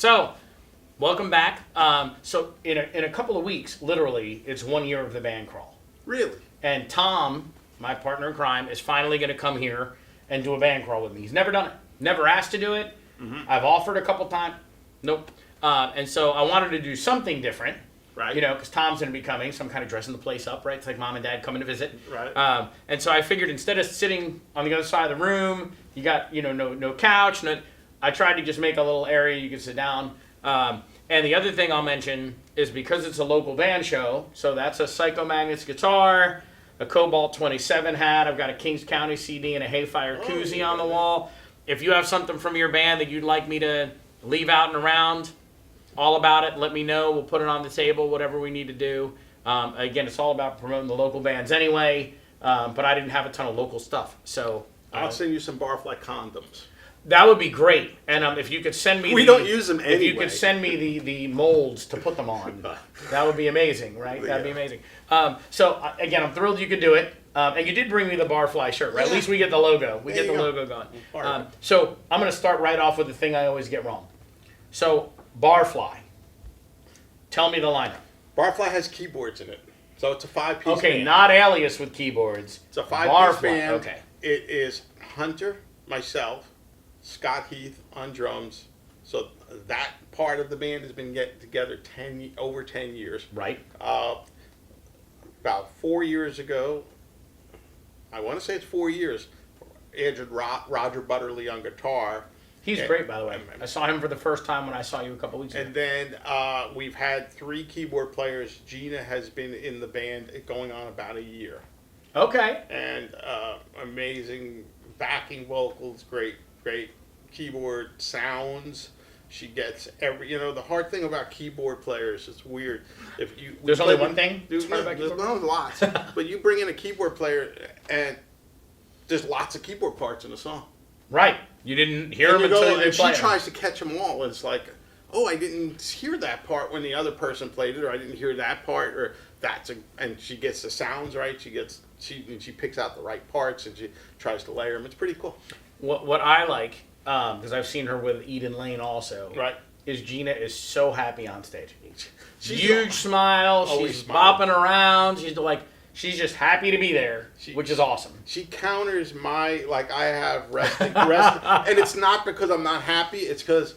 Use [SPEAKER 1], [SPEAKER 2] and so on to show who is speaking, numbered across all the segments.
[SPEAKER 1] So, welcome back. So in a couple of weeks, literally, it's 1 year of the band crawl.
[SPEAKER 2] Really?
[SPEAKER 1] And Tom, my partner in crime, is finally going to come here and do a band crawl with me. He's never done it. Never asked to do it. Mm-hmm. I've offered a couple times. Nope. And so I wanted to do something different.
[SPEAKER 2] Right.
[SPEAKER 1] You know, because Tom's going to be coming, so I'm kind of dressing the place up, right? It's like mom and dad coming to visit.
[SPEAKER 2] Right.
[SPEAKER 1] And so I figured instead of sitting on the other side of the room, you got, no couch. I tried to just make a little area you could sit down. And the other thing I'll mention is because it's a local band show, so that's a Psycho Magnets guitar, a Cobalt 27 hat, I've got a Kings County CD and a Hayfire koozie on the wall. If you have something from your band that you'd like me to leave out and around, all about it, let me know. We'll put it on the table, whatever we need to do. Again, it's all about promoting the local bands anyway, but I didn't have a ton of local stuff. So
[SPEAKER 2] I'll send you some barfly condoms.
[SPEAKER 1] That would be great. And if you could send me...
[SPEAKER 2] We don't use them anyway.
[SPEAKER 1] If you could send me the molds to put them on, that would be amazing, right? That'd be amazing. So, again, I'm thrilled you could do it. And you did bring me the Barfly shirt, right? Yeah. At least we get the logo. We get the logo going. So I'm going to start right off with the thing I always get wrong. So, Barfly. Tell me the lineup.
[SPEAKER 2] Barfly has keyboards in it. So it's a 5-piece
[SPEAKER 1] Okay,
[SPEAKER 2] band.
[SPEAKER 1] Not Alias with keyboards.
[SPEAKER 2] It's a 5-piece band.
[SPEAKER 1] Okay.
[SPEAKER 2] It is Hunter, myself, Scott Heath on drums. So that part of the band has been getting together over 10 years.
[SPEAKER 1] Right.
[SPEAKER 2] About 4 years ago, I want to say it's 4 years, added Roger Butterly on guitar.
[SPEAKER 1] He's great, by the way. I saw him for the first time when I saw you a couple weeks ago.
[SPEAKER 2] And then we've had 3 keyboard players. Gina has been in the band going on about a year.
[SPEAKER 1] Okay.
[SPEAKER 2] And amazing backing vocals, great keyboard sounds. She gets the hard thing about keyboard players, it's weird.
[SPEAKER 1] There's only one thing?
[SPEAKER 2] There's lots. But you bring in a keyboard player and there's lots of keyboard parts in the song.
[SPEAKER 1] Right. You didn't hear them until they play.
[SPEAKER 2] She tries to catch them all. It's like, I didn't hear that part when the other person played it, or I didn't hear that part, or and she gets the sounds right. She picks out the right parts and she tries to layer them. It's pretty cool.
[SPEAKER 1] What I like, because I've seen her with Eden Lane also,
[SPEAKER 2] right,
[SPEAKER 1] is Gina is so happy on stage.
[SPEAKER 2] She's
[SPEAKER 1] huge smile. She's bopping around. She's just happy to be there, which is awesome.
[SPEAKER 2] She counters I have resting, and it's not because I'm not happy. It's because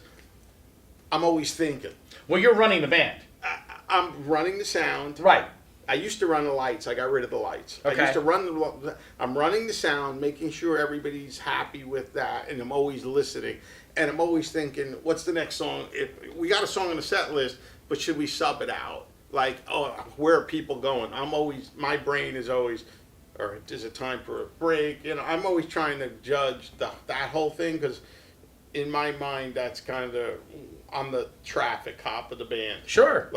[SPEAKER 2] I'm always thinking.
[SPEAKER 1] Well, you're running the band.
[SPEAKER 2] I'm running the sound.
[SPEAKER 1] Right.
[SPEAKER 2] I used to run the lights. I got rid of the lights.
[SPEAKER 1] Okay.
[SPEAKER 2] I used to I'm running the sound, making sure everybody's happy with that, and I'm always listening. And I'm always thinking, what's the next song? If we got a song on the set list, but should we sub it out? Where are people going? My brain is always, or is it time for a break? I'm always trying to judge that whole thing, because in my mind, that's kind of, I'm the traffic cop of the band.
[SPEAKER 1] Sure.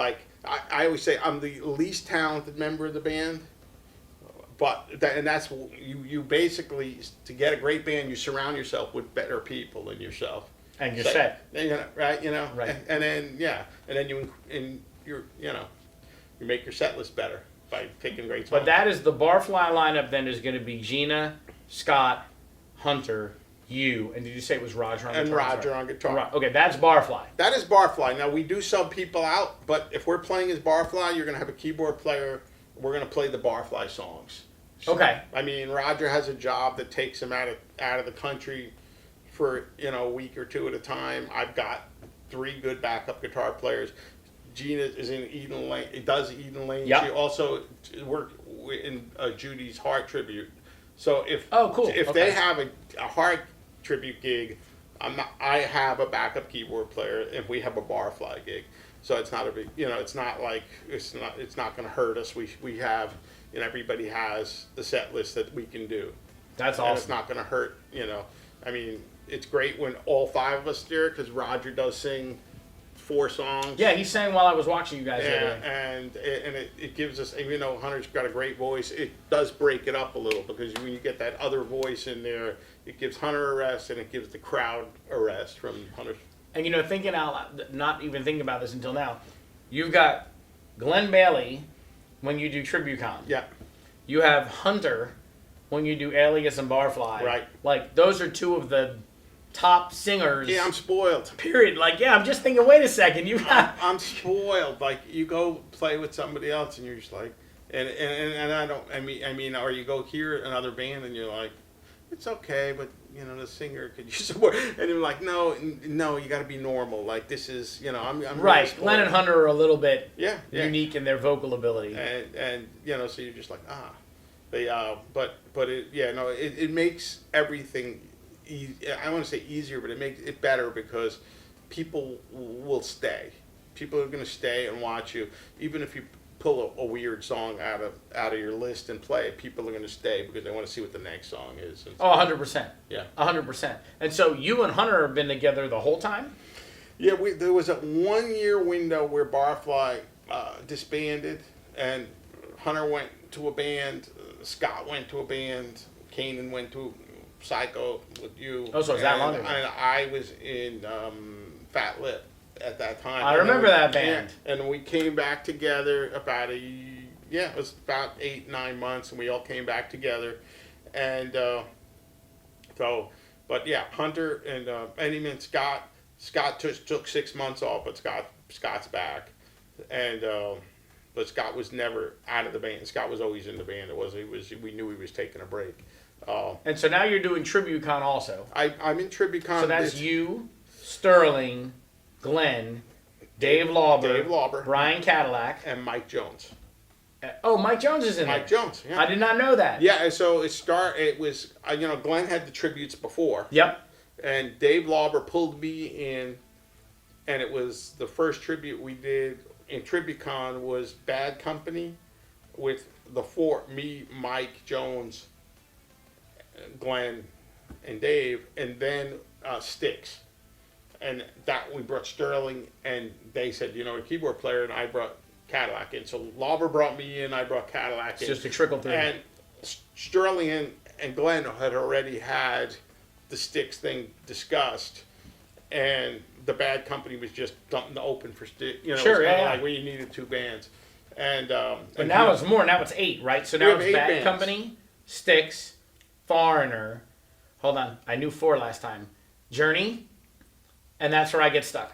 [SPEAKER 2] I always say I'm the least talented member of the band, and that's you basically, to get a great band, you surround yourself with better people than yourself.
[SPEAKER 1] And you're set.
[SPEAKER 2] Right.
[SPEAKER 1] Right.
[SPEAKER 2] And then you make your set list better by picking great songs.
[SPEAKER 1] But that is the Barfly lineup. Then is going to be Gina, Scott, Hunter, you, and did you say it was Roger on guitar?
[SPEAKER 2] And Roger on guitar.
[SPEAKER 1] Okay, that's Barfly.
[SPEAKER 2] That is Barfly. Now, we do sub people out, but if we're playing as Barfly, you're going to have a keyboard player. We're going to play the Barfly songs.
[SPEAKER 1] Okay.
[SPEAKER 2] I mean, Roger has a job that takes him out of the country for a week or two at a time. I've got 3 good backup guitar players. Gina is in Eden Lane. It does Eden Lane.
[SPEAKER 1] Yep.
[SPEAKER 2] She also worked in Judy's Heart tribute. So if they have a Heart tribute gig, I have a backup keyboard player if we have a Barfly gig. So it's not a big, it's not going to hurt us. We have, everybody has the set list that we can do.
[SPEAKER 1] That's awesome.
[SPEAKER 2] And it's not going to hurt, I mean, it's great when all 5 of us there, because Roger does sing 4 songs.
[SPEAKER 1] Yeah, he sang while I was watching you guys.
[SPEAKER 2] And it gives us, even though Hunter's got a great voice, it does break it up a little, because when you get that other voice in there, it gives Hunter a rest and it gives the crowd a rest from Hunter.
[SPEAKER 1] And thinking out loud, not even thinking about this until now, you've got Glenn Bailey when you do Tribucon.
[SPEAKER 2] Yeah.
[SPEAKER 1] You have Hunter when you do Alias and Barfly.
[SPEAKER 2] Right.
[SPEAKER 1] Those are 2 of the top singers.
[SPEAKER 2] Yeah, I'm spoiled.
[SPEAKER 1] Period. Like, yeah, I'm just thinking, wait a second, you got.
[SPEAKER 2] I'm spoiled. Like, you go play with somebody else, and you're just like, and I don't. I mean, or you go hear another band, and you're like, it's okay, but you know, the singer could use some more. And you're like, no, you got to be normal. Like, this is, you know, I'm
[SPEAKER 1] Right.
[SPEAKER 2] really
[SPEAKER 1] Glenn and Hunter are a little bit
[SPEAKER 2] yeah.
[SPEAKER 1] unique in their vocal ability.
[SPEAKER 2] And you know, so you're just like, they but it makes everything I want to say easier, but it makes it better because people will stay. People are going to stay and watch you, even if you pull a weird song out of your list and play it. People are going to stay because they want to see what the next song is.
[SPEAKER 1] Oh, 100%.
[SPEAKER 2] Yeah,
[SPEAKER 1] 100%. And so you and Hunter have been together the whole time?
[SPEAKER 2] yeah. There was a 1 year window where Barfly disbanded, and Hunter went to a band. Scott went to a band. Kanan went to Psycho with you.
[SPEAKER 1] Oh, so it's that long ago.
[SPEAKER 2] And I was in Fat Lip at that time.
[SPEAKER 1] I remember that band.
[SPEAKER 2] Yeah, and we came back together it was about 8-9 months, and we all came back together. And but yeah, Hunter and even Scott took 6 months off, but Scott's back. And but Scott was never out of the band. Scott was always in the band. We knew he was taking a break.
[SPEAKER 1] And so now you're doing Tribucon also.
[SPEAKER 2] I'm in Tribucon.
[SPEAKER 1] So that's you, Sterling, Glenn, Dave Lauber, Brian Cadillac,
[SPEAKER 2] and Mike Jones.
[SPEAKER 1] Oh, Mike Jones is in
[SPEAKER 2] Mike
[SPEAKER 1] there.
[SPEAKER 2] Jones, yeah.
[SPEAKER 1] I did not know that.
[SPEAKER 2] Yeah, and so it was, Glenn had the tributes before.
[SPEAKER 1] Yep.
[SPEAKER 2] And Dave Lauber pulled me in, and it was the first tribute we did in Tribucon was Bad Company with me, Mike Jones, Glenn, and Dave, and then Styx. And that we brought Sterling, and they said, a keyboard player, and I brought Cadillac in. So Lauber brought me in, I brought Cadillac in.
[SPEAKER 1] It's just a trickle through.
[SPEAKER 2] And Sterling and Glenn had already had the Styx thing discussed, and the Bad Company was just something to open for Styx.
[SPEAKER 1] Sure,
[SPEAKER 2] it was
[SPEAKER 1] yeah.
[SPEAKER 2] like where you needed two bands. And
[SPEAKER 1] but now it's more. Now it's 8, right? So now it's Bad bands. Company, Styx, Foreigner. Hold on, I knew 4 last time. Journey, and that's where I get stuck.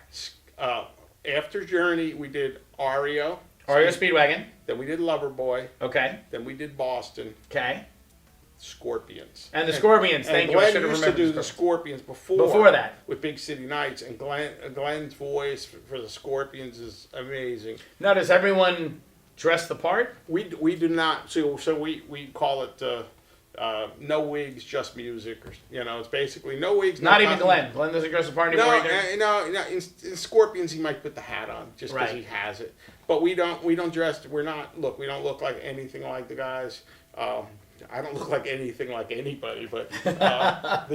[SPEAKER 2] After Journey, we did REO
[SPEAKER 1] Speedwagon.
[SPEAKER 2] Then we did Loverboy.
[SPEAKER 1] Okay.
[SPEAKER 2] Then we did Boston.
[SPEAKER 1] Okay.
[SPEAKER 2] Scorpions.
[SPEAKER 1] And the Scorpions. Thank you.
[SPEAKER 2] Glenn
[SPEAKER 1] I should have
[SPEAKER 2] used
[SPEAKER 1] remembered
[SPEAKER 2] to do the Scorpions before.
[SPEAKER 1] Before that,
[SPEAKER 2] with Big City Nights, and Glenn's voice for the Scorpions is amazing.
[SPEAKER 1] Now, does everyone dress the part?
[SPEAKER 2] We do not. So we call it no wigs, just music. Or it's basically no wigs.
[SPEAKER 1] Not even Glenn. Glenn doesn't dress the part anymore either.
[SPEAKER 2] No. In Scorpions, he might put the hat on just because he has it. But we don't dress. We don't look like anything like the guys. I don't look like anything like anybody, but but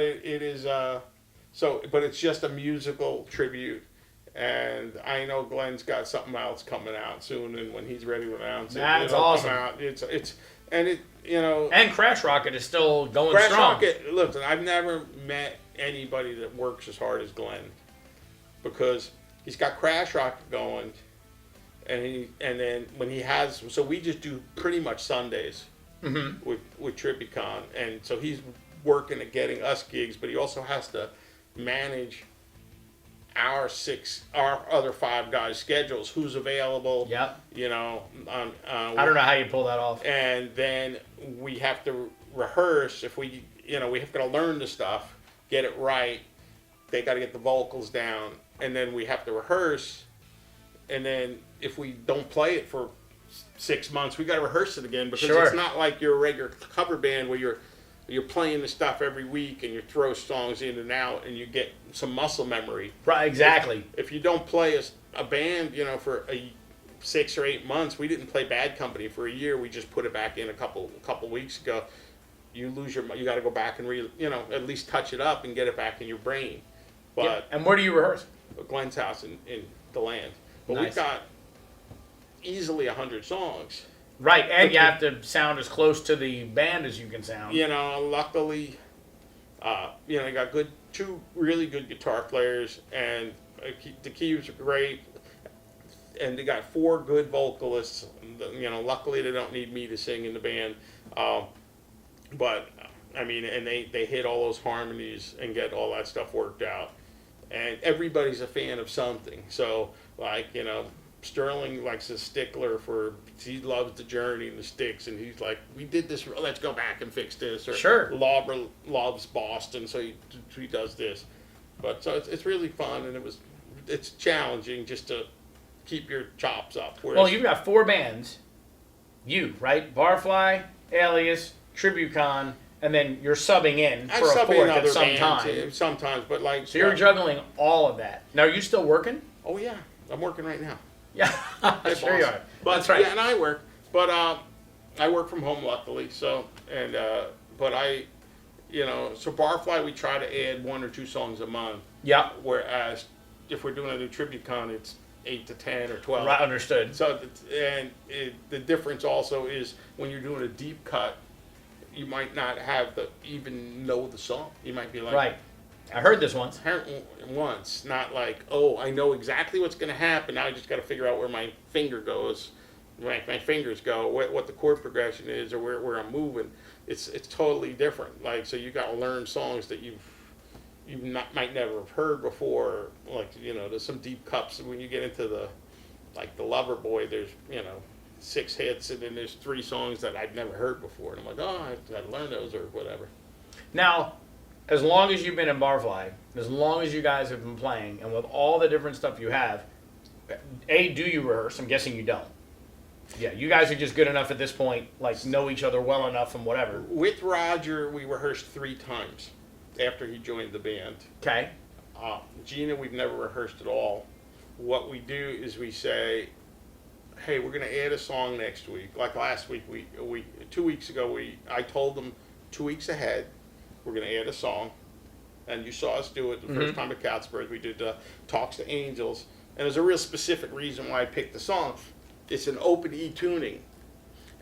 [SPEAKER 2] it is but it's just a musical tribute, and I know Glenn's got something else coming out soon, and when he's ready to announce
[SPEAKER 1] That's awesome.
[SPEAKER 2] Come out. And
[SPEAKER 1] Crash Rocket is still going
[SPEAKER 2] Crash
[SPEAKER 1] strong.
[SPEAKER 2] Rocket. Look, I've never met anybody that works as hard as Glenn, because he's got Crash Rocket going. And then when he has, so we just do pretty much Sundays with Tribucon, and so he's working at getting us gigs, but he also has to manage our other 5 guys' schedules, who's available.
[SPEAKER 1] Yep.
[SPEAKER 2] I
[SPEAKER 1] don't know how you pull that off.
[SPEAKER 2] And then we have to rehearse. If we have to learn the stuff, get it right. They got to get the vocals down, and then we have to rehearse. And then if we don't play it for 6 months, we got to rehearse it again, because it's not like your regular cover band where you're playing the stuff every week and you throw songs in and out and you get some muscle memory.
[SPEAKER 1] Right, exactly.
[SPEAKER 2] If you don't play a band, for 6 or 8 months, we didn't play Bad Company for a year. We just put it back in a couple weeks ago. You got to go back and at least touch it up and get it back in your brain. But
[SPEAKER 1] yeah. And where do you rehearse?
[SPEAKER 2] Glenn's house in the land. But
[SPEAKER 1] nice.
[SPEAKER 2] We've got easily 100 songs.
[SPEAKER 1] Right, and you have to sound as close to the band as you can sound.
[SPEAKER 2] Luckily, you got 2 really good guitar players, and the keys are great, and they got 4 good vocalists. Luckily they don't need me to sing in the band, but I mean, and they hit all those harmonies and get all that stuff worked out. And everybody's a fan of something. So, like, you know, Sterling likes a stickler for, he loves the Journey and the Styx, and he's like, we did this, let's go back and fix this. Or
[SPEAKER 1] Sure.
[SPEAKER 2] Lauber loves Boston, so he does this. But so it's really fun, and it's challenging just to keep your chops up. Whereas,
[SPEAKER 1] Well, you've got 4 bands. You, right? Barfly, Alias, Tribucon, and then you're subbing in
[SPEAKER 2] I
[SPEAKER 1] for a
[SPEAKER 2] sub in
[SPEAKER 1] fourth at
[SPEAKER 2] other
[SPEAKER 1] some
[SPEAKER 2] bands,
[SPEAKER 1] time.
[SPEAKER 2] sometimes, but like.
[SPEAKER 1] So you're juggling all of that. Now, are you still working?
[SPEAKER 2] Oh yeah, I'm working right now.
[SPEAKER 1] Yeah,
[SPEAKER 2] Hey,
[SPEAKER 1] sure you
[SPEAKER 2] boss.
[SPEAKER 1] are.
[SPEAKER 2] But,
[SPEAKER 1] That's right.
[SPEAKER 2] Yeah, and I work, but I work from home luckily. So but I, you know, so Barfly we try to add 1 or 2 songs a month.
[SPEAKER 1] Yeah,
[SPEAKER 2] Whereas if we're doing a new Tribucon, it's 8 to 10 or 12.
[SPEAKER 1] right, understood.
[SPEAKER 2] So the difference also is when you're doing a deep cut, you might not have even know the song. You might be like,
[SPEAKER 1] Right. I heard this once.
[SPEAKER 2] once, not like, oh, I know exactly what's going to happen. Now I just got to figure out where my finger goes, my fingers go, what the chord progression is, or where I'm moving. It's totally different. Like, so you got to learn songs that might never have heard before. Like, you know, there's some deep cuts when you get into the Lover Boy. There's, you know, 6 hits, and then there's 3 songs that I'd never heard before, and I'm like, oh, I learned those or whatever.
[SPEAKER 1] Now, as long as you've been in Barfly, as long as you guys have been playing, and with all the different stuff you have, do you rehearse? I'm guessing you don't. Yeah, you guys are just good enough at this point, like know each other well enough and whatever.
[SPEAKER 2] With Roger, we rehearsed 3 times after he joined the band.
[SPEAKER 1] Okay.
[SPEAKER 2] Gina, we've never rehearsed at all. What we do is we say, hey, we're going to add a song next week. Like last week, 2 weeks ago, I told them 2 weeks ahead, we're going to add a song. And you saw us do it the first time at Cattsburg. We did Talks to Angels. And there's a real specific reason why I picked the song. It's an open E tuning.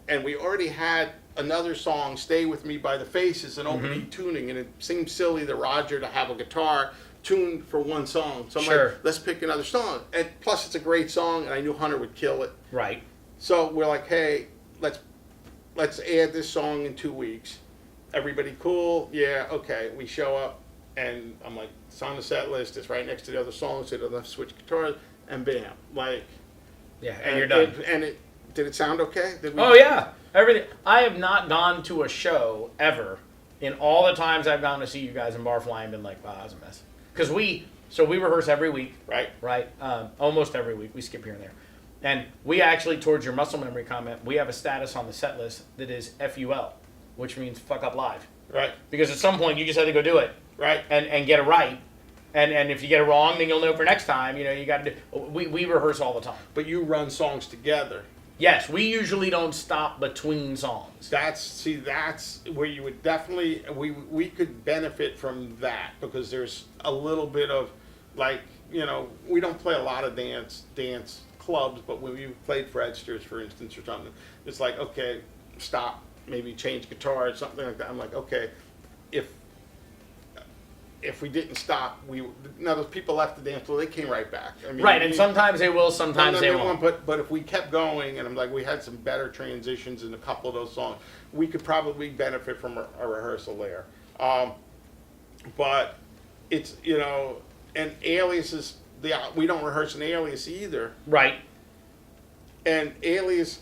[SPEAKER 2] And we already had another song, Stay With Me by the Faces, an open E tuning. And it seemed silly to Roger to have a guitar tuned for one song. So I'm like, let's pick another song. And plus, it's a great song, and I knew Hunter would kill it.
[SPEAKER 1] Right.
[SPEAKER 2] So we're like, hey, let's add this song in 2 weeks. Everybody cool? Yeah, okay. We show up, and I'm like, it's on the set list. It's right next to the other songs. So they'll switch guitars, and bam, like.
[SPEAKER 1] Yeah, and you're done.
[SPEAKER 2] Did it sound okay?
[SPEAKER 1] Oh yeah, everything. I have not gone to a show ever in all the times I've gone to see you guys in Barfly and been like, wow, that's a mess. Because we rehearse every week.
[SPEAKER 2] Right.
[SPEAKER 1] Almost every week. We skip here and there. And we actually, towards your muscle memory comment, we have a status on the set list that is FUL, which means fuck up live.
[SPEAKER 2] Right.
[SPEAKER 1] Because at some point you just have to go do it.
[SPEAKER 2] Right.
[SPEAKER 1] And get it right. And if you get it wrong, then you'll know for next time. You know, you got to do. We rehearse all the time.
[SPEAKER 2] But you run songs together.
[SPEAKER 1] Yes, we usually don't stop between songs.
[SPEAKER 2] That's where you would definitely we could benefit from that, because there's a little bit of, like, you know, we don't play a lot of dance clubs, but when we played Fredsters, for instance, or something, it's like, okay, stop, maybe change guitars, something like that. I'm like, okay, if we didn't stop, those people left the dance floor, they came right back. I mean,
[SPEAKER 1] right, and sometimes they will, sometimes they won't.
[SPEAKER 2] But if we kept going, and I'm like, we had some better transitions in a couple of those songs, we could probably benefit from a rehearsal there. But it's, you know, and Alias we don't rehearse an Alias either.
[SPEAKER 1] Right.
[SPEAKER 2] And Alias,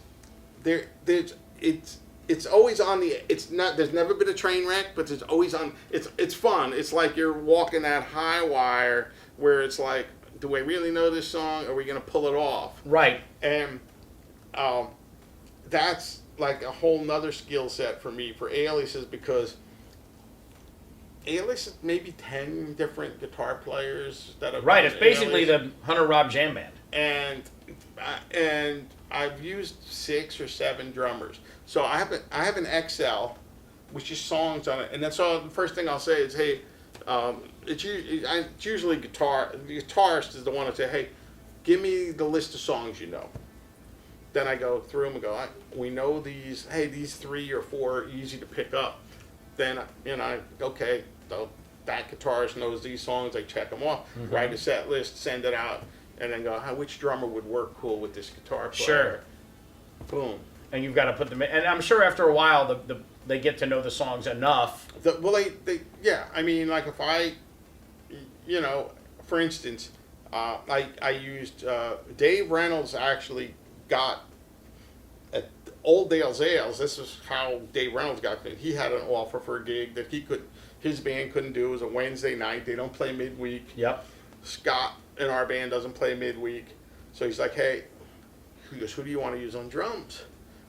[SPEAKER 2] it's always on there's never been a train wreck, but it's always on, it's fun. It's like you're walking that high wire where it's like, do I really know this song? Are we going to pull it off?
[SPEAKER 1] Right.
[SPEAKER 2] And that's like a whole nother skill set for me for Aliases, because Alias is maybe 10 different guitar players that have.
[SPEAKER 1] Right, it's basically the Hunter Rob Jam Band.
[SPEAKER 2] And I've used 6 or 7 drummers. So I have an XL, which is songs on it, and that's all. The first thing I'll say is, hey, it's usually guitar. The guitarist is the one to say, hey, give me the list of songs you know. Then I go through them and go, we know these. Hey, these 3 or 4 are easy to pick up. Then okay, that guitarist knows these songs. I check them off, write a set list, send it out, and then go, which drummer would work cool with this guitar player?
[SPEAKER 1] Sure.
[SPEAKER 2] Boom.
[SPEAKER 1] and you've got to put them in. And I'm sure after a while, they get to know the songs enough.
[SPEAKER 2] Yeah. I mean, like if I, for instance, I used Dave Reynolds actually got at Old Dale's Ales. This is how Dave Reynolds got it. He had an offer for a gig that his band couldn't do. It was a Wednesday night. They don't play midweek.
[SPEAKER 1] Yep.
[SPEAKER 2] Scott in our band doesn't play midweek. So he's like, hey, he goes, who do you want to use on drums?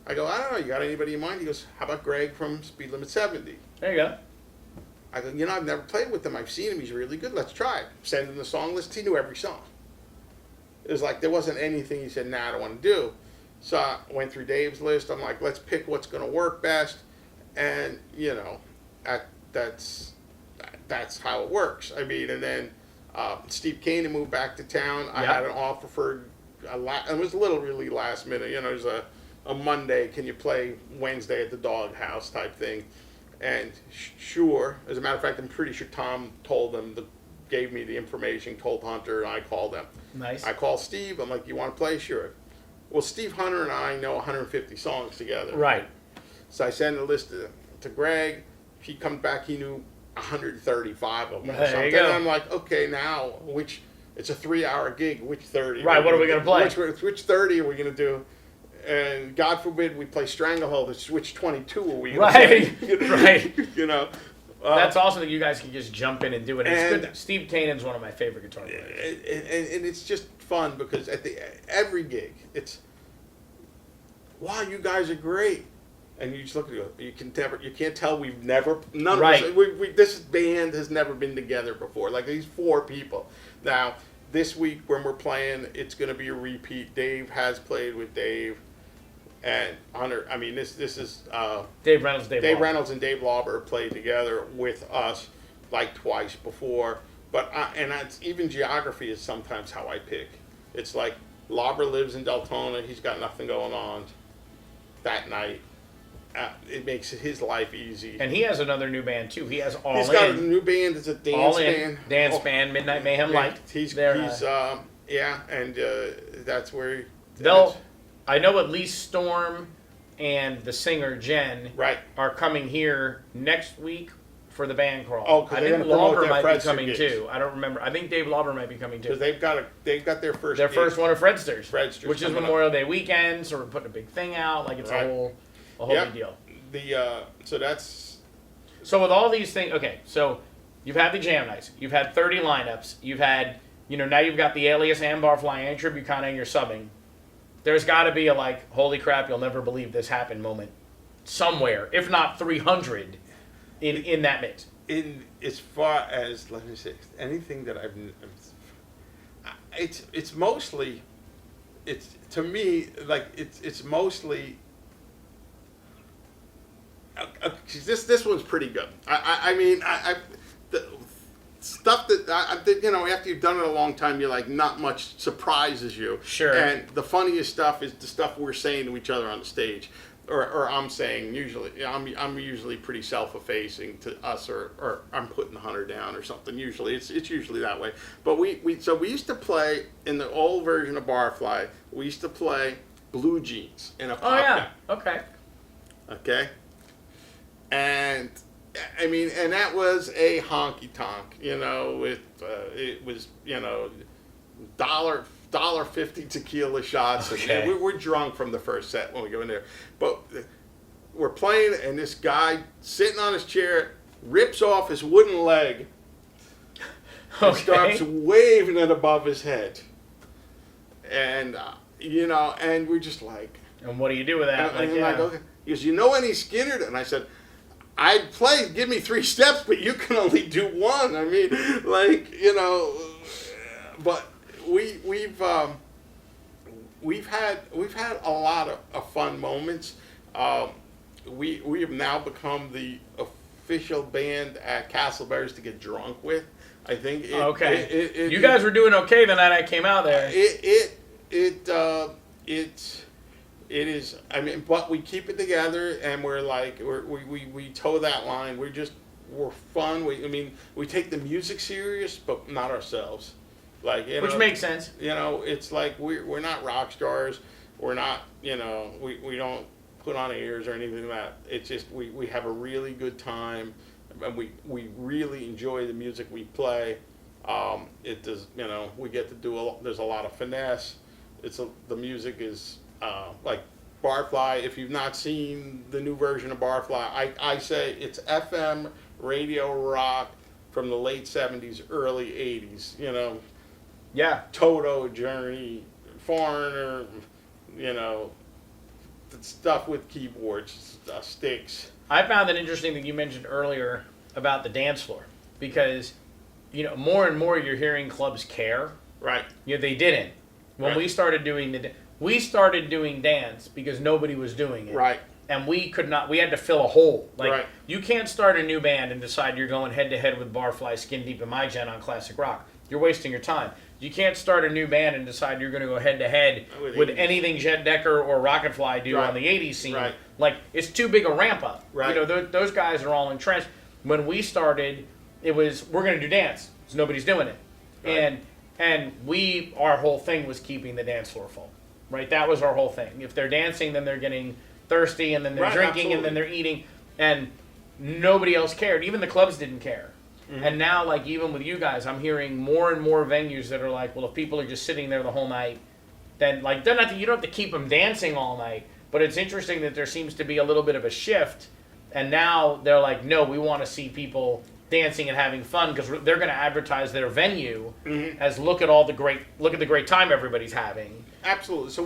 [SPEAKER 2] I go, I don't know. You got anybody in mind? He goes, how about Greg from Speed Limit 70?
[SPEAKER 1] There you go.
[SPEAKER 2] I go, I've never played with him. I've seen him. He's really good. Let's try it. Send him the song list. He knew every song. It was like there wasn't anything he said, nah, I don't want to do. So I went through Dave's list. I'm like, let's pick what's going to work best. And, that's how it works. I mean, and then Steve Kanan moved back to town. I had an offer for it was really last minute. It was a Monday. Can you play Wednesday at the Doghouse type thing? And sure. As a matter of fact, I'm pretty sure Tom told them, gave me the information, told Hunter, and I called them.
[SPEAKER 1] Nice.
[SPEAKER 2] I called Steve. I'm like, you want to play? Sure. Well, Steve, Hunter, and I know 150 songs together.
[SPEAKER 1] Right.
[SPEAKER 2] So I sent a list to Greg. He comes back. He knew 135 of them or something. And I'm like, okay, now it's a 3-hour gig. Which 30?
[SPEAKER 1] Right. What are we gonna play?
[SPEAKER 2] Which 30 are we gonna do? And God forbid we play Stranglehold. Which 22 are we gonna
[SPEAKER 1] right.
[SPEAKER 2] play?
[SPEAKER 1] Right.
[SPEAKER 2] That's
[SPEAKER 1] awesome that you guys can just jump in and do it. It's good. Steve Kanan's one of my favorite guitar players.
[SPEAKER 2] And it's just fun because at every gig, it's, wow, you guys are great. And you just look at it, you can't tell this band has never been together before. Like these 4 people. Now, this week when we're playing, it's going to be a repeat. Dave has played with Dave and Hunter. I mean, this is
[SPEAKER 1] Dave Reynolds,
[SPEAKER 2] Reynolds and Dave Lauber played together with us like twice before. But even geography is sometimes how I pick. It's like Lauber lives in Deltona. He's got nothing going on that night. It makes his life easy.
[SPEAKER 1] And he has another new band too. He has All In.
[SPEAKER 2] He's got a new band. It's a dance band.
[SPEAKER 1] Dance band, Midnight Mayhem Light.
[SPEAKER 2] He's and that's where
[SPEAKER 1] I know at least Storm and the singer Jen are coming here next week for the band crawl.
[SPEAKER 2] Oh, because
[SPEAKER 1] I think Lauber might be coming too. I don't remember. I think Dave Lauber might be coming too.
[SPEAKER 2] Because they've got their first
[SPEAKER 1] one of Fredster's, which is Memorial Day weekend. So we're putting a big thing out. Like it's a whole big deal. So with all these things, okay. So you've had the jam nights. You've had 30 lineups. You've had now you've got the Alias and Barfly and Tribucon and you're subbing. There's got to be a like, holy crap, you'll never believe this happened moment somewhere, if not 300 in that mix.
[SPEAKER 2] In as far as, let me say, anything that it's mostly, to me, like it's mostly, this one's pretty good. The stuff that after you've done it a long time, you're like, not much surprises you.
[SPEAKER 1] Sure.
[SPEAKER 2] And the funniest stuff is the stuff we're saying to each other on the stage, or I'm saying usually. I'm usually pretty self-effacing to us, or I'm putting Hunter down or something. Usually, it's usually that way. But we used to play in the old version of Barfly. We used to play Blue Jeans in a pop band.
[SPEAKER 1] Okay.
[SPEAKER 2] Okay. And and that was a honky tonk. It was $1.50 tequila shots.
[SPEAKER 1] Okay.
[SPEAKER 2] And we're drunk from the first set when we go in there. But we're playing, and this guy sitting on his chair rips off his wooden leg and starts waving it above his head. And and we're just like.
[SPEAKER 1] And what do you do with that?
[SPEAKER 2] Okay. He goes, any Skinner? And I said, I'd play, give me 3 steps, but you can only do 1. I mean, but we've had a lot of fun moments. We have now become the official band at Castleberry's to get drunk with. I think.
[SPEAKER 1] You guys were doing okay the night I came out there.
[SPEAKER 2] It is. But we keep it together, and we're like, we toe that line. We're fun. We take the music serious, but not ourselves. Which
[SPEAKER 1] makes sense.
[SPEAKER 2] It's like we're not rock stars. We're not. We don't put on airs or anything like that. It's just we have a really good time, and we really enjoy the music we play. It does, we get to do there's a lot of finesse. The music is like Barfly. If you've not seen the new version of Barfly, I say it's FM radio rock from the late 70s, early 80s.
[SPEAKER 1] Yeah.
[SPEAKER 2] Toto, Journey, Foreigner, stuff with keyboards, sticks.
[SPEAKER 1] I found it interesting that you mentioned earlier about the dance floor, because more and more you're hearing clubs care.
[SPEAKER 2] Right.
[SPEAKER 1] They didn't. When we started doing dance because nobody was doing it.
[SPEAKER 2] Right.
[SPEAKER 1] And we had to fill a hole.
[SPEAKER 2] Right.
[SPEAKER 1] You can't start a new band and decide you're going head to head with Barfly, Skin Deep, and My Gen on classic rock. You're wasting your time. You can't start a new band and decide you're going to go head to head with anything Jet Decker or Rocketfly do on the 80s scene.
[SPEAKER 2] Right.
[SPEAKER 1] It's too big a ramp up.
[SPEAKER 2] Right.
[SPEAKER 1] Those guys are all entrenched. When we started, it was, we're going to do dance. So nobody's doing it.
[SPEAKER 2] Right.
[SPEAKER 1] And our whole thing was keeping the dance floor full. Right? That was our whole thing. If they're dancing, then they're getting thirsty, and then they're drinking, and then they're eating. And nobody else cared. Even the clubs didn't care. Mm-hmm. And now, even with you guys, I'm hearing more and more venues that are like, well, if people are just sitting there the whole night, then you don't have to keep them dancing all night. But it's interesting that there seems to be a little bit of a shift. And now they're like, no, we want to see people dancing and having fun, because they're going to advertise their venue as look at the great time everybody's having.
[SPEAKER 2] Absolutely. So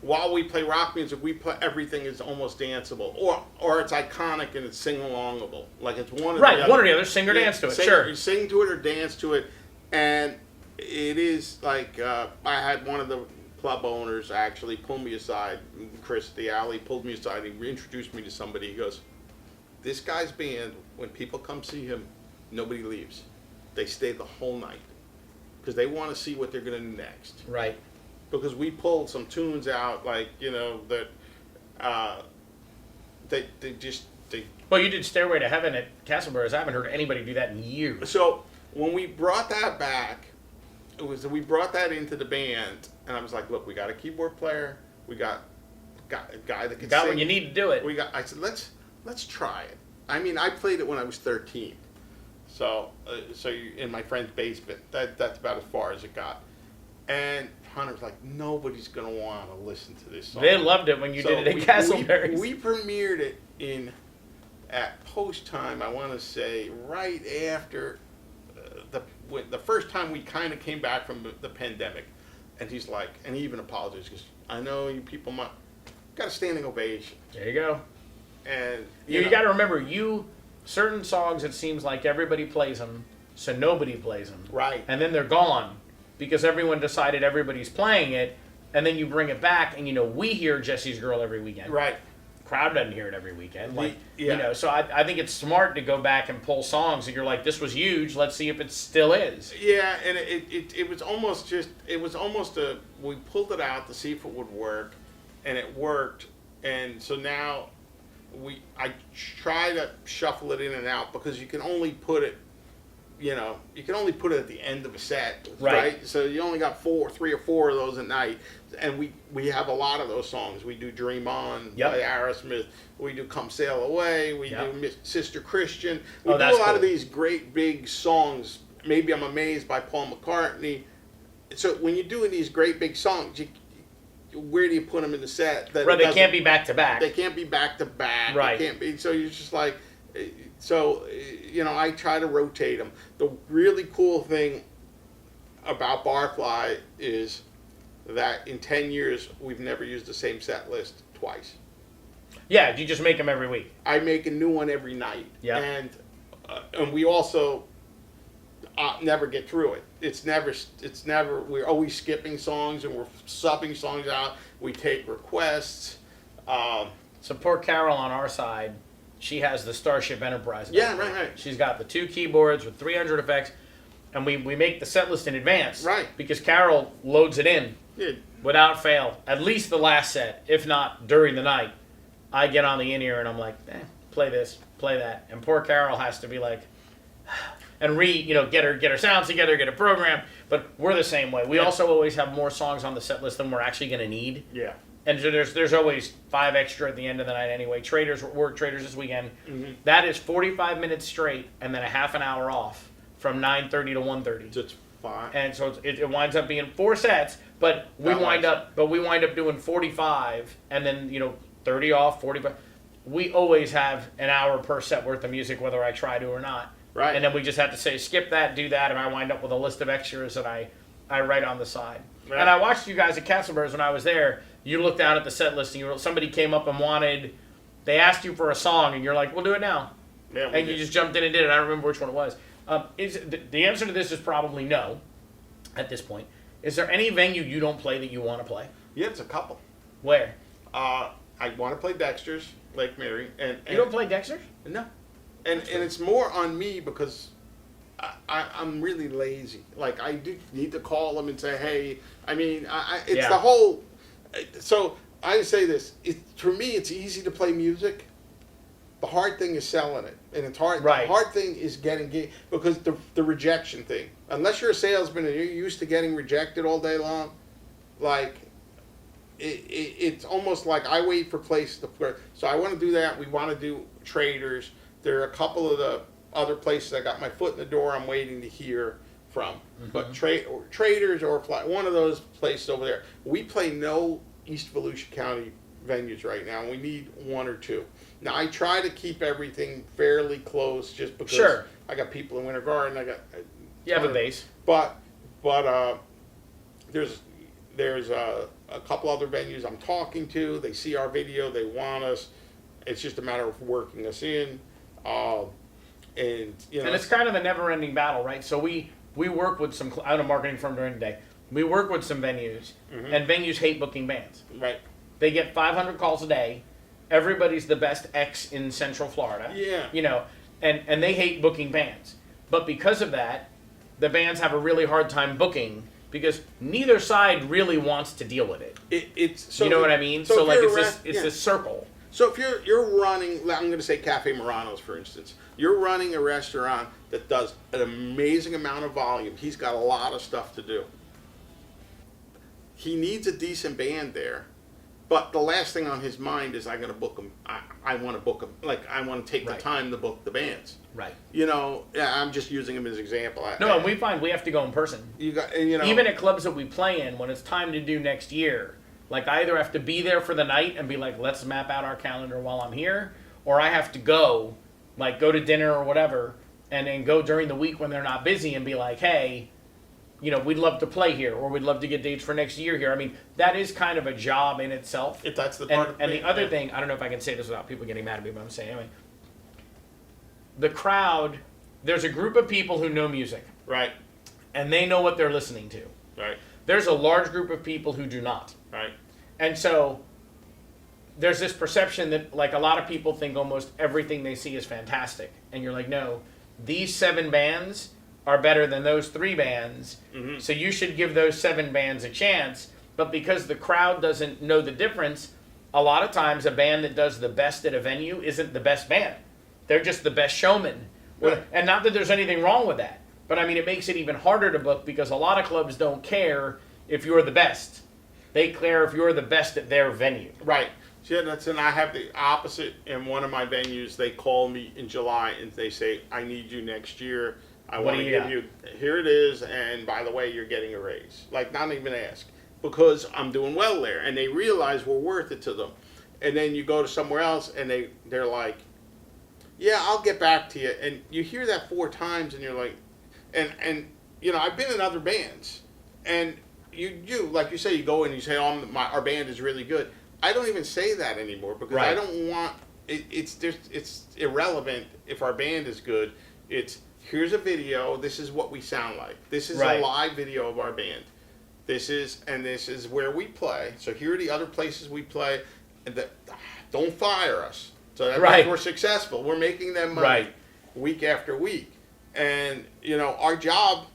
[SPEAKER 2] while we play rock music, everything is almost danceable, or it's iconic and it's sing-alongable. Like it's one or the other.
[SPEAKER 1] One or the other. Sing or dance to it. Sure.
[SPEAKER 2] Sing to it or dance to it, and it is like I had one of the club owners actually pull me aside. Chris the Alley pulled me aside. He introduced me to somebody. He goes, "This guy's band, when people come see him, nobody leaves. They stay the whole night because they want to see what they're going to do next."
[SPEAKER 1] Right.
[SPEAKER 2] Because we pulled some tunes out, that they.
[SPEAKER 1] Well, you did "Stairway to Heaven" at Castleberry's. I haven't heard anybody do that in years.
[SPEAKER 2] So when we brought that back, we brought that into the band, and I was like, "Look, we got a keyboard player, we got a guy that can sing.
[SPEAKER 1] When you need to do it."
[SPEAKER 2] I said, let's try it. I played it when I was 13, so in my friend's basement. That's about as far as it got. And Hunter's like, nobody's going to want to listen to this song.
[SPEAKER 1] They loved it when you did it at Castleberry's.
[SPEAKER 2] We premiered it at Post Time, I want to say, right after the first time we kind of came back from the pandemic. And he's like, and he even apologized, because I know you people got a standing ovation.
[SPEAKER 1] There you go.
[SPEAKER 2] And
[SPEAKER 1] you got to remember, certain songs, it seems like everybody plays them, so nobody plays them.
[SPEAKER 2] Right.
[SPEAKER 1] And then they're gone, because everyone decided everybody's playing it, and then you bring it back, and we hear Jesse's Girl every weekend.
[SPEAKER 2] Right.
[SPEAKER 1] Crowd doesn't hear it every weekend.
[SPEAKER 2] Yeah.
[SPEAKER 1] So I think it's smart to go back and pull songs that you're like, this was huge, let's see if it still is.
[SPEAKER 2] Yeah, and it was almost we pulled it out to see if it would work, and it worked, and so now I try to shuffle it in and out, because you can only put it at the end of a set, right? So you only got 3 or 4 of those at night, and we have a lot of those songs. We do "Dream On" by Aerosmith. We do "Come Sail Away." We do "Sister Christian." We do a lot of these great big songs. "Maybe I'm Amazed" by Paul McCartney. So when you're doing these great big songs, where do you put them in the set?
[SPEAKER 1] They can't be back to back.
[SPEAKER 2] They can't be back to back.
[SPEAKER 1] Right.
[SPEAKER 2] They can't be. So you're just like. So, I try to rotate them. The really cool thing about Barfly is that in 10 years, we've never used the same set list twice.
[SPEAKER 1] Yeah, you just make them every week.
[SPEAKER 2] I make a new one every night.
[SPEAKER 1] Yeah.
[SPEAKER 2] And we also never get through it. It's never, we're always skipping songs, and we're subbing songs out. We take requests.
[SPEAKER 1] So poor Carol on our side, she has the Starship Enterprise.
[SPEAKER 2] Yeah, right.
[SPEAKER 1] She's got the 2 keyboards with 300 effects, and we make the set list in advance.
[SPEAKER 2] Right.
[SPEAKER 1] Because Carol loads it in without fail, at least the last set, if not during the night. I get on the in-ear and I'm like, play this, play that. And poor Carol has to be like, and get her sounds together, get a program. But we're the same way. We also always have more songs on the set list than we're actually going to need.
[SPEAKER 2] Yeah.
[SPEAKER 1] And so there's always 5 extra at the end of the night anyway. Traders this weekend.
[SPEAKER 2] Mm-hmm.
[SPEAKER 1] That is 45 minutes straight, and then a half an hour off from 9:30 to 1:30.
[SPEAKER 2] So it's fine.
[SPEAKER 1] And so it winds up being 4 sets, but we wind up doing 45, and then 30 off, 45. We always have an hour per set worth of music, whether I try to or not.
[SPEAKER 2] Right.
[SPEAKER 1] And then we just have to say skip that, do that, and I wind up with a list of extras that I write on the side.
[SPEAKER 2] Right.
[SPEAKER 1] And I watched you guys at Castleberg's when I was there. You looked down at the set list, and somebody came up and they asked you for a song, and you're like, "We'll do it now."
[SPEAKER 2] Yeah,
[SPEAKER 1] and you just jumped in and did it. I don't remember which one it was. The answer to this is probably no. At this point, is there any venue you don't play that you want to play?
[SPEAKER 2] Yeah, it's a couple.
[SPEAKER 1] Where?
[SPEAKER 2] I want to play Dexter's, Lake Mary, and
[SPEAKER 1] You don't play Dexter's?
[SPEAKER 2] No, and it's more on me because I'm really lazy. Like I do need to call them and say, hey. I mean, it's the whole. So I say this. For me, it's easy to play music. The hard thing is selling it, and it's hard.
[SPEAKER 1] Right.
[SPEAKER 2] The hard thing is getting because the rejection thing. Unless you're a salesman and you're used to getting rejected all day long, like it's almost like I wait for places to. So I want to do that. We want to do Traders. There are a couple of the other places I got my foot in the door. I'm waiting to hear from, but Traders or one of those places over there. We play no East Volusia County venues right now. We need 1 or 2. Now I try to keep everything fairly close, just because I got people in Winter Garden. I got
[SPEAKER 1] you have a base,
[SPEAKER 2] but there's a couple other venues I'm talking to. They see our video, they want us. It's just a matter of working us in, and
[SPEAKER 1] and it's kind of a never-ending battle, right? So we work with some. I own a marketing firm during the day. We work with some venues, and venues hate booking bands.
[SPEAKER 2] Right.
[SPEAKER 1] They get 500 calls a day. Everybody's the best X in Central Florida.
[SPEAKER 2] Yeah.
[SPEAKER 1] And they hate booking bands. But because of that, the bands have a really hard time booking because neither side really wants to deal with it.
[SPEAKER 2] It's so
[SPEAKER 1] you know what I mean? So like it's this circle.
[SPEAKER 2] So if you're running, I'm going to say Cafe Morano's, for instance. You're running a restaurant that does an amazing amount of volume. He's got a lot of stuff to do. He needs a decent band there. But the last thing on his mind is I'm going to book them. I want to book them. Like, I want to take the time to book the bands.
[SPEAKER 1] Right.
[SPEAKER 2] I'm just using him as an example.
[SPEAKER 1] And we find we have to go in person. Even at clubs that we play in, when it's time to do next year, like I either have to be there for the night and be like, let's map out our calendar while I'm here, or I have to go to dinner or whatever, and then go during the week when they're not busy and be like, hey, we'd love to play here, or we'd love to get dates for next year here. I mean, that is kind of a job in itself.
[SPEAKER 2] If that's the part
[SPEAKER 1] and the other thing, I don't know if I can say this without people getting mad at me, but I'm saying anyway. The crowd, there's a group of people who know music.
[SPEAKER 2] Right.
[SPEAKER 1] And they know what they're listening to.
[SPEAKER 2] Right.
[SPEAKER 1] There's a large group of people who do not.
[SPEAKER 2] Right.
[SPEAKER 1] And so there's this perception that like a lot of people think almost everything they see is fantastic. And you're like, no, these 7 bands are better than those 3 bands, so you should give those 7 bands a chance. But because the crowd doesn't know the difference, a lot of times a band that does the best at a venue isn't the best band. They're just the best showman. Right. And not that there's anything wrong with that, but I mean, it makes it even harder to book because a lot of clubs don't care if you're the best. They care if you're the best at their venue.
[SPEAKER 2] Right. Yeah, and I have the opposite in one of my venues. They call me in July and they say, I need you next year. I want to give you, here it is, and by the way, you're getting a raise. Like, not even ask, because I'm doing well there, and they realize we're worth it to them. And then you go to somewhere else, and they're like, yeah, I'll get back to you. And you hear that 4 times, and you're like, and I've been in other bands, and you like you say, you go and you say, our band is really good. I don't even say that anymore, because I don't want, it's irrelevant if our band is good. It's, here's a video. This is what we sound like. This is a live video of our band. This is where we play. So here are the other places we play. And don't fire us. So that means we're successful. We're making them money week after week. And our job.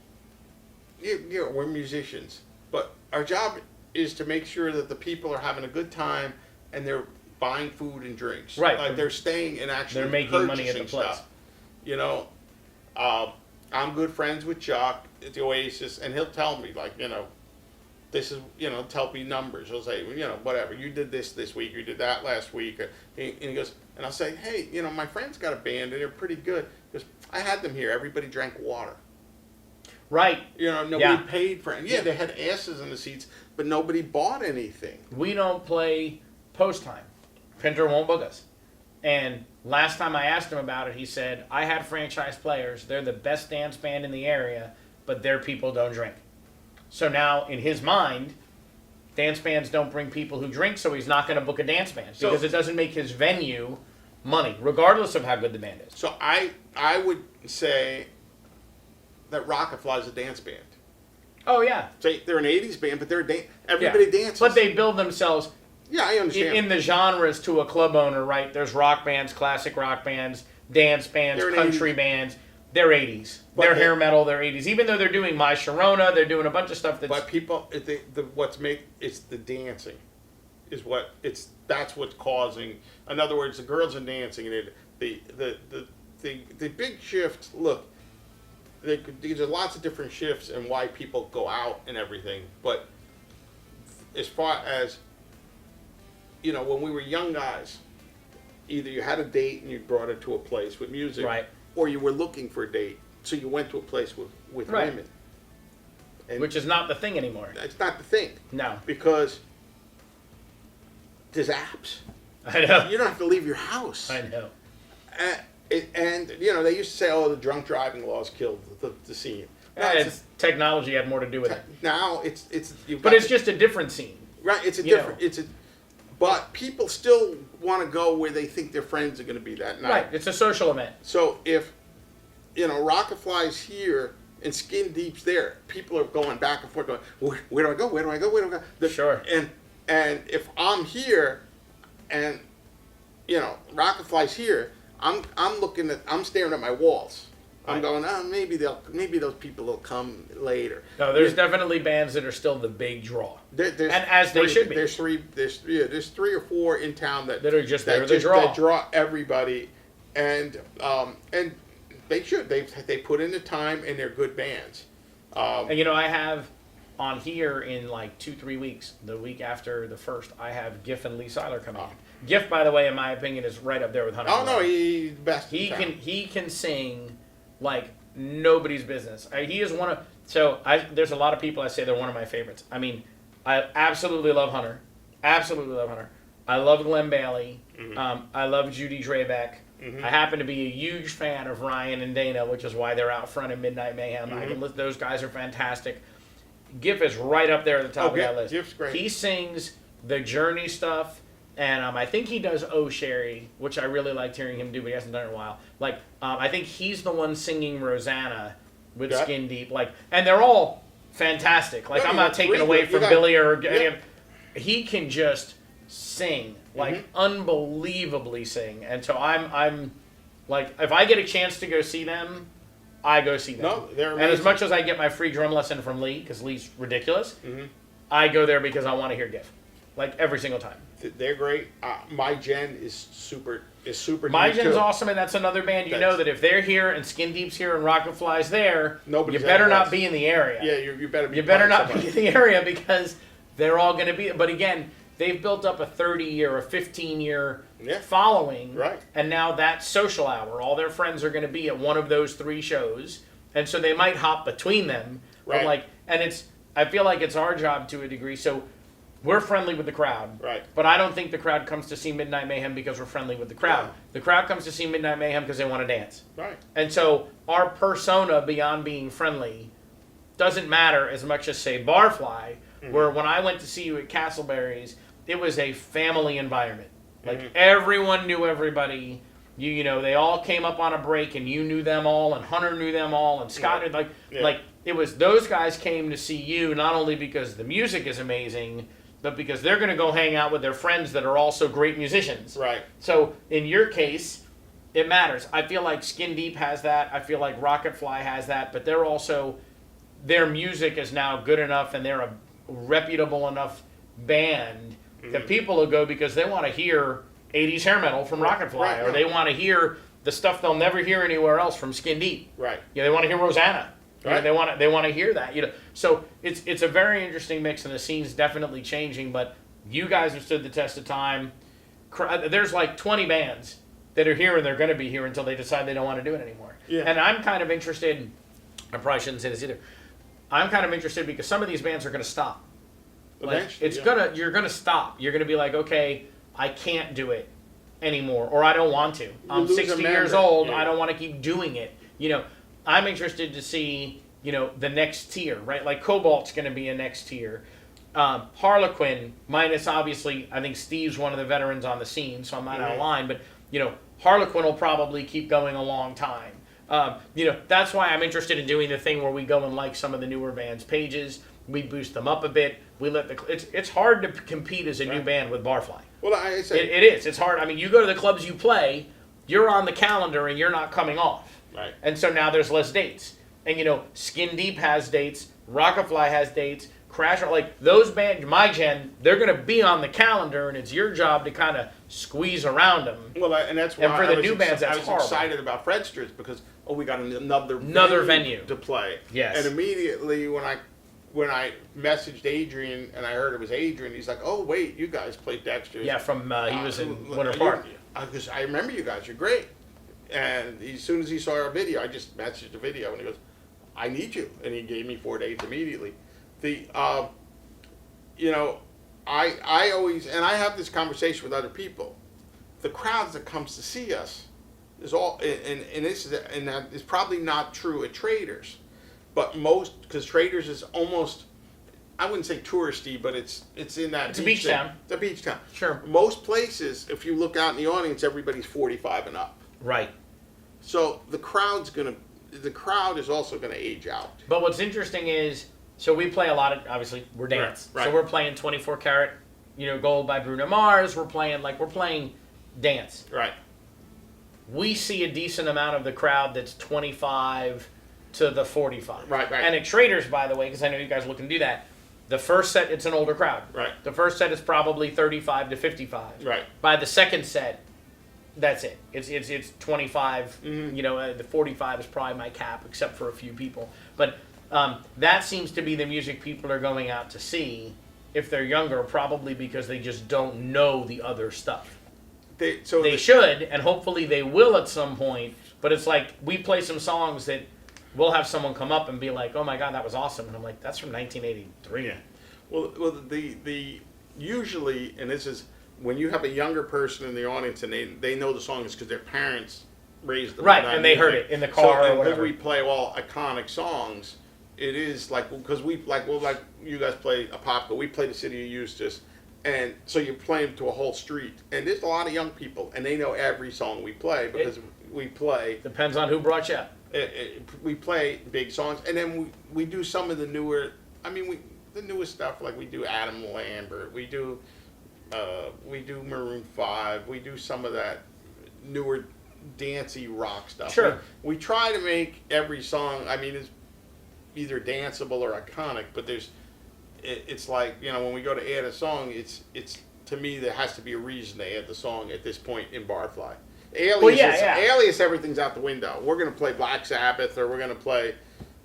[SPEAKER 2] We're musicians, but our job is to make sure that the people are having a good time and they're buying food and drinks.
[SPEAKER 1] Right.
[SPEAKER 2] Like they're staying and actually
[SPEAKER 1] they're making money at the place.
[SPEAKER 2] Stuff. I'm good friends with Chuck at the Oasis, and he'll tell me, like, this is, tell me numbers. He'll say, whatever, you did this week, you did that last week. And he goes, and I'll say, hey, my friend's got a band and they're pretty good. He goes, I had them here. Everybody drank water.
[SPEAKER 1] Right.
[SPEAKER 2] Nobody paid for it. Yeah, they had asses in the seats, but nobody bought anything.
[SPEAKER 1] We don't play post time. Pinter won't book us. And last time I asked him about it, he said, I had franchise players. They're the best dance band in the area, but their people don't drink. So now, in his mind, dance bands don't bring people who drink, so he's not going to book a dance band because it doesn't make his venue money, regardless of how good the band is.
[SPEAKER 2] So I would say that Rocket Fly is a dance band.
[SPEAKER 1] Oh, yeah.
[SPEAKER 2] They're an 80s band, but everybody dances.
[SPEAKER 1] But they build themselves
[SPEAKER 2] I understand.
[SPEAKER 1] in the genres to a club owner, right? There's rock bands, classic rock bands, dance bands, country bands. They're 80s. They're hair metal, they're 80s. Even though they're doing My Sharona, they're doing a bunch of stuff that's...
[SPEAKER 2] But people, it's the dancing. That's what's causing... In other words, the girls are dancing. And the big shift, look, there's lots of different shifts and why people go out and everything. But as far as, when we were young guys, either you had a date and you brought it to a place with music,
[SPEAKER 1] right,
[SPEAKER 2] or you were looking for a date, so you went to a place with
[SPEAKER 1] right,
[SPEAKER 2] women. And
[SPEAKER 1] which is not the thing anymore.
[SPEAKER 2] It's not the thing.
[SPEAKER 1] No.
[SPEAKER 2] Because there's apps.
[SPEAKER 1] I know.
[SPEAKER 2] You don't have to leave your house.
[SPEAKER 1] I know.
[SPEAKER 2] And they used to say, the drunk driving laws killed the scene.
[SPEAKER 1] Technology had more to do with it.
[SPEAKER 2] Now it's
[SPEAKER 1] just a different scene.
[SPEAKER 2] Right, it's a different... But people still want to go where they think their friends are going to be that night.
[SPEAKER 1] Right, it's a social event.
[SPEAKER 2] So if, Rocket Fly's here and Skin Deep's there, people are going back and forth going, where do I go? Where do I go? Where do I go?
[SPEAKER 1] Sure.
[SPEAKER 2] And if I'm here and, Rocket Fly's here, I'm staring at my walls. I'm going, maybe those people will come later.
[SPEAKER 1] No, there's definitely bands that are still the big draw, and as they should be.
[SPEAKER 2] There's three or four in town that
[SPEAKER 1] are just there to draw.
[SPEAKER 2] That draw everybody, and they should. They put in the time and they're good bands.
[SPEAKER 1] And I have on here in like 2-3 weeks, the week after the first, I have Giff and Lee Seiler coming in. Giff, by the way, in my opinion, is right up there with Hunter.
[SPEAKER 2] Oh no, he's best.
[SPEAKER 1] He can sing like nobody's business. He is one of... there's a lot of people I say they're one of my favorites. I mean, I absolutely love Hunter. Absolutely love Hunter. I love Glenn Bailey. Mm-hmm. I love Judy Drabeck. Mm-hmm. I happen to be a huge fan of Ryan and Dana, which is why they're out front in Midnight Mayhem. Mm-hmm. Those guys are fantastic. Giff is right up there at the top of that list.
[SPEAKER 2] Giff's great.
[SPEAKER 1] He sings the Journey stuff. And I think he does Oh Sherry, which I really liked hearing him do, but he hasn't done it in a while. I think he's the one singing Rosanna with Skin Deep. And they're all fantastic. I'm not taking away from Billy or any of... He can just sing, unbelievably sing. And so I'm if I get a chance to go see them, I go see them.
[SPEAKER 2] No, they're amazing.
[SPEAKER 1] And as much as I get my free drum lesson from Lee, because Lee's ridiculous, I go there because I want to hear Giff. Every single time.
[SPEAKER 2] They're great. My Gen is super.
[SPEAKER 1] My Gen's awesome, and that's another band know that if they're here and Skin Deep's here and Rocket Fly's there, you better not be in the area.
[SPEAKER 2] Yeah, you better.
[SPEAKER 1] You better not be in the area because they're all going to be. But again, they've built up a 30-year, a 15-year following,
[SPEAKER 2] right?
[SPEAKER 1] And now that social hour, all their friends are going to be at one of those 3 shows, and so they might hop between them.
[SPEAKER 2] Right.
[SPEAKER 1] But I feel like it's our job to a degree. So. We're friendly with the crowd.
[SPEAKER 2] Right.
[SPEAKER 1] But I don't think the crowd comes to see Midnight Mayhem because we're friendly with the crowd.
[SPEAKER 2] No.
[SPEAKER 1] The crowd comes to see Midnight Mayhem because they want to dance.
[SPEAKER 2] Right.
[SPEAKER 1] And so our persona beyond being friendly doesn't matter as much as, say, Barfly, where when I went to see you at Castleberry's, it was a family environment. Everyone knew everybody. They all came up on a break and you knew them all and Hunter knew them all and Scott knew, it was those guys came to see you not only because the music is amazing, but because they're going to go hang out with their friends that are also great musicians.
[SPEAKER 2] Right.
[SPEAKER 1] So in your case, it matters. I feel like Skin Deep has that. I feel like Rocket Fly has that. But they're also, their music is now good enough and they're a reputable enough band that people will go because they want to hear 80s hair metal from Rocket Fly, or they want to hear the stuff they'll never hear anywhere else from Skin Deep.
[SPEAKER 2] Right.
[SPEAKER 1] They want to hear Rosanna. You know,
[SPEAKER 2] Right.
[SPEAKER 1] they want to hear that. You know, so it's a very interesting mix, and the scene's definitely changing. But you guys have stood the test of time. There's like 20 bands that are here, and they're going to be here until they decide they don't want to do it anymore.
[SPEAKER 2] Yeah.
[SPEAKER 1] And I'm kind of interested. I probably shouldn't say this either. I'm kind of interested because some of these bands are going to stop. Like,
[SPEAKER 2] Eventually,
[SPEAKER 1] it's
[SPEAKER 2] yeah.
[SPEAKER 1] you're gonna stop. You're gonna be like, okay, I can't do it anymore, or I don't want to. I'm
[SPEAKER 2] lose a
[SPEAKER 1] 60 years
[SPEAKER 2] member.
[SPEAKER 1] old.
[SPEAKER 2] Yeah.
[SPEAKER 1] I don't want to keep doing it. You know, I'm interested to see, you know, the next tier, right? Like Cobalt's gonna be a next tier. Harlequin, minus obviously, I think Steve's one of the veterans on the scene, so I'm not out of line. But you know, Harlequin will probably keep going a long time. You know, that's why I'm interested in doing the thing where we go and like some of the newer bands' pages. We boost them up a bit. We let it's hard to compete as a new band with Barfly.
[SPEAKER 2] Well, I say
[SPEAKER 1] It is. It's hard. I mean, you go to the clubs you play, you're on the calendar and you're not coming off.
[SPEAKER 2] right.
[SPEAKER 1] And so now there's less dates. And you know, Skin Deep has dates, Rockafly has dates, Crasher, like those bands, my gen, they're going to be on the calendar, and it's your job to kind of squeeze around them.
[SPEAKER 2] Well, and that's why
[SPEAKER 1] And for
[SPEAKER 2] I
[SPEAKER 1] the
[SPEAKER 2] was
[SPEAKER 1] new bands, that's
[SPEAKER 2] I was
[SPEAKER 1] horrible.
[SPEAKER 2] excited about Fredster's because we got another
[SPEAKER 1] venue
[SPEAKER 2] to play.
[SPEAKER 1] Yes.
[SPEAKER 2] And immediately when I messaged Adrian and I heard it was Adrian, he's like, "Oh wait, you guys played Dexter's."
[SPEAKER 1] Yeah, from he was in Winter
[SPEAKER 2] you-
[SPEAKER 1] Park.
[SPEAKER 2] Because I remember you guys. You're great. And as soon as he saw our video, I just messaged the video and he goes, "I need you," and he gave me 4 days immediately. The you know, I always, and I have this conversation with other people. The crowds that comes to see us is all, and this is, and that is probably not true at Traders, but most, because Traders is almost, I wouldn't say touristy, but it's in that.
[SPEAKER 1] It's a beach town.
[SPEAKER 2] It's a beach town.
[SPEAKER 1] Sure.
[SPEAKER 2] Most places, if you look out in the audience, everybody's 45 and up.
[SPEAKER 1] Right.
[SPEAKER 2] So the crowd is also gonna age out.
[SPEAKER 1] But what's interesting is, so we play a lot of, obviously, we're dance.
[SPEAKER 2] Right.
[SPEAKER 1] So we're playing 24 Karat, you know, Gold by Bruno Mars. We're playing dance.
[SPEAKER 2] Right.
[SPEAKER 1] We see a decent amount of the crowd that's 25 to the 45.
[SPEAKER 2] Right.
[SPEAKER 1] And at Traders, by the way, because I know you guys are looking to do that, the first set, it's an older crowd.
[SPEAKER 2] Right.
[SPEAKER 1] The first set is probably 35 to 55.
[SPEAKER 2] Right.
[SPEAKER 1] By the second set, that's it. It's 25.
[SPEAKER 2] Mm-hmm.
[SPEAKER 1] You know, the 45 is probably my cap, except for a few people. But that seems to be the music people are going out to see if they're younger, probably because they just don't know the other stuff. They should, and hopefully they will at some point. But it's like we play some songs that we'll have someone come up and be like, "Oh my God, that was awesome," and I'm like, "That's from 1983."
[SPEAKER 2] Yeah. Well, the usually, and this is when you have a younger person in the audience and they know the song is because their parents raised them.
[SPEAKER 1] Right,
[SPEAKER 2] on that
[SPEAKER 1] and they heard
[SPEAKER 2] music.
[SPEAKER 1] it in the car or
[SPEAKER 2] and
[SPEAKER 1] whatever.
[SPEAKER 2] we play all iconic songs. It is like because we like you guys play Apopka, we play the City of Eustis, and so you're playing to a whole street, and there's a lot of young people, and they know every song we play because we play.
[SPEAKER 1] Depends on who brought you up.
[SPEAKER 2] We play big songs, and then we do some of the newer. I mean, the newest stuff like we do Adam Lambert, we do Maroon 5, we do some of that newer dancey rock stuff.
[SPEAKER 1] Sure.
[SPEAKER 2] We try to make every song. I mean, it's either danceable or iconic, but it's like, you know, when we go to add a song, it's to me there has to be a reason to add the song at this point in Barfly. Alias, Alias, everything's out the window. We're gonna play Black Sabbath, or we're gonna play,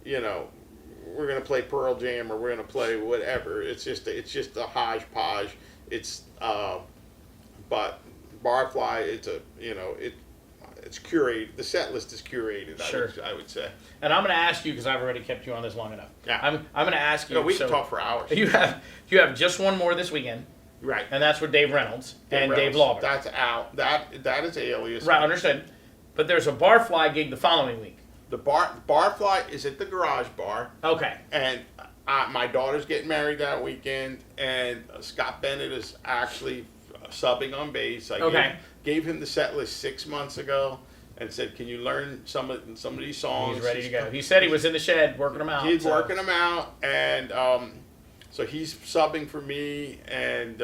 [SPEAKER 2] you know, we're gonna play Pearl Jam, or we're gonna play whatever. It's just a hodgepodge. It's but Barfly, it's curated. The set list is curated.
[SPEAKER 1] Sure.
[SPEAKER 2] I would say.
[SPEAKER 1] And I'm going to ask you, because I've already kept you on this long enough.
[SPEAKER 2] Yeah.
[SPEAKER 1] I'm going to ask you.
[SPEAKER 2] No, we
[SPEAKER 1] so
[SPEAKER 2] can talk for hours.
[SPEAKER 1] You have just one more this weekend,
[SPEAKER 2] Right.
[SPEAKER 1] and that's with Dave Reynolds and
[SPEAKER 2] Reynolds.
[SPEAKER 1] Dave Lawler.
[SPEAKER 2] That's out. That is Alias.
[SPEAKER 1] Right, understood. But there's a Barfly gig the following week.
[SPEAKER 2] The Barfly is at the Garage Bar,
[SPEAKER 1] Okay.
[SPEAKER 2] and my daughter's getting married that weekend, and Scott Bennett is actually subbing on bass. I gave him the set list 6 months ago, and said, "Can you learn some of these songs?"
[SPEAKER 1] He's ready to go. He said he was in the shed working them out.
[SPEAKER 2] He's working them out, and so he's subbing for me, and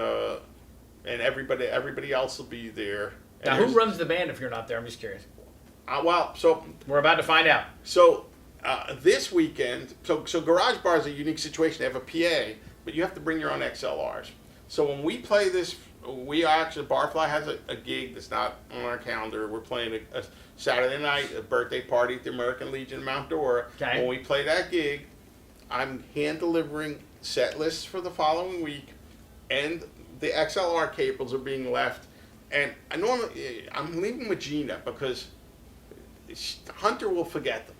[SPEAKER 2] everybody else will be there. And
[SPEAKER 1] Now, who runs the band if you're not there? I'm just curious.
[SPEAKER 2] So
[SPEAKER 1] We're about to find out.
[SPEAKER 2] So this weekend, so Garage Bar is a unique situation. They have a PA, but you have to bring your own XLRs. So when we play this we actually, Barfly has a gig that's not on our calendar. We're playing a Saturday night, a birthday party at the American Legion in Mount Dora.
[SPEAKER 1] Okay.
[SPEAKER 2] When we play that gig, I'm hand delivering set lists for the following week, and the XLR cables are being left. And I'm leaving with Gina because Hunter will forget them.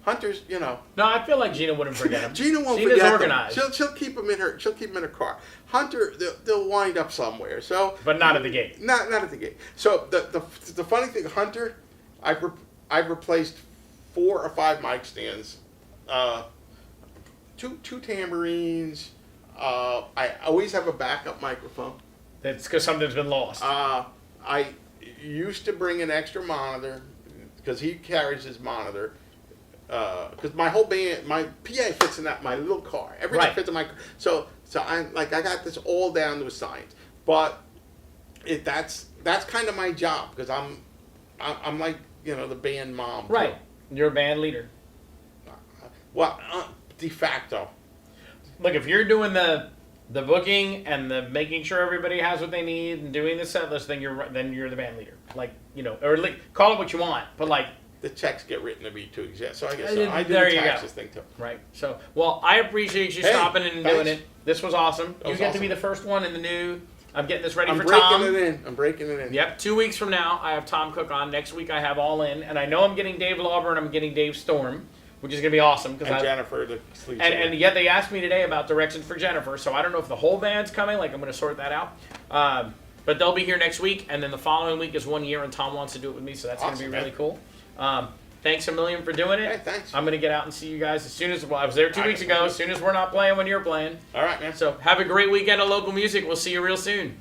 [SPEAKER 2] Hunter's,
[SPEAKER 1] No, I feel like Gina wouldn't forget him.
[SPEAKER 2] Gina won't
[SPEAKER 1] Gina's
[SPEAKER 2] forget
[SPEAKER 1] organized.
[SPEAKER 2] them. She'll keep them in her. She'll keep them in her car. Hunter, they'll wind up somewhere. So,
[SPEAKER 1] But not at the gate.
[SPEAKER 2] Not at the gate. So the funny thing, Hunter, I've replaced 4 or 5 mic stands, two tambourines. I always have a backup microphone.
[SPEAKER 1] That's because something's been lost.
[SPEAKER 2] I used to bring an extra monitor because he carries his monitor. Because my whole band, my PA fits in my little car. Everything
[SPEAKER 1] Right.
[SPEAKER 2] fits in my. So I got this all down to a science. But that's kind of my job because I'm like the band mom.
[SPEAKER 1] Right. You're a band leader.
[SPEAKER 2] Well, de facto.
[SPEAKER 1] Look, if you're doing the booking and the making sure everybody has what they need and doing the set list, then you're the band leader. Or call it what you want, but
[SPEAKER 2] The checks get written to me too. Yeah, so I guess
[SPEAKER 1] There
[SPEAKER 2] I do the
[SPEAKER 1] you go.
[SPEAKER 2] taxes thing too.
[SPEAKER 1] right. So, well, I appreciate you
[SPEAKER 2] Hey,
[SPEAKER 1] stopping in and
[SPEAKER 2] thanks.
[SPEAKER 1] doing it. This was awesome.
[SPEAKER 2] That
[SPEAKER 1] You
[SPEAKER 2] was
[SPEAKER 1] get to
[SPEAKER 2] awesome.
[SPEAKER 1] be the first one in the new. I'm getting this ready
[SPEAKER 2] I'm
[SPEAKER 1] for
[SPEAKER 2] breaking
[SPEAKER 1] Tom.
[SPEAKER 2] it in. I'm breaking it in.
[SPEAKER 1] Yep, 2 weeks from now, I have Tom Cook on. Next week, I have All In, and I know I'm getting Dave Lauber and I'm getting Dave Storm, which is gonna be awesome
[SPEAKER 2] And
[SPEAKER 1] because
[SPEAKER 2] Jennifer, the sleeps.
[SPEAKER 1] and yet they asked me today about directions for Jennifer, so I don't know if the whole band's coming. I'm gonna sort that out. But they'll be here next week, and then the following week is 1 year, and Tom wants to do it with me, so that's gonna be
[SPEAKER 2] Awesome,
[SPEAKER 1] really
[SPEAKER 2] man.
[SPEAKER 1] cool. Thanks a million for doing it.
[SPEAKER 2] Hey, thanks.
[SPEAKER 1] I'm gonna get out and see you guys as soon as I was there 2
[SPEAKER 2] All right.
[SPEAKER 1] weeks ago. As soon as we're not playing when you're playing.
[SPEAKER 2] All right, man.
[SPEAKER 1] So have a great weekend of local music. We'll see you real soon.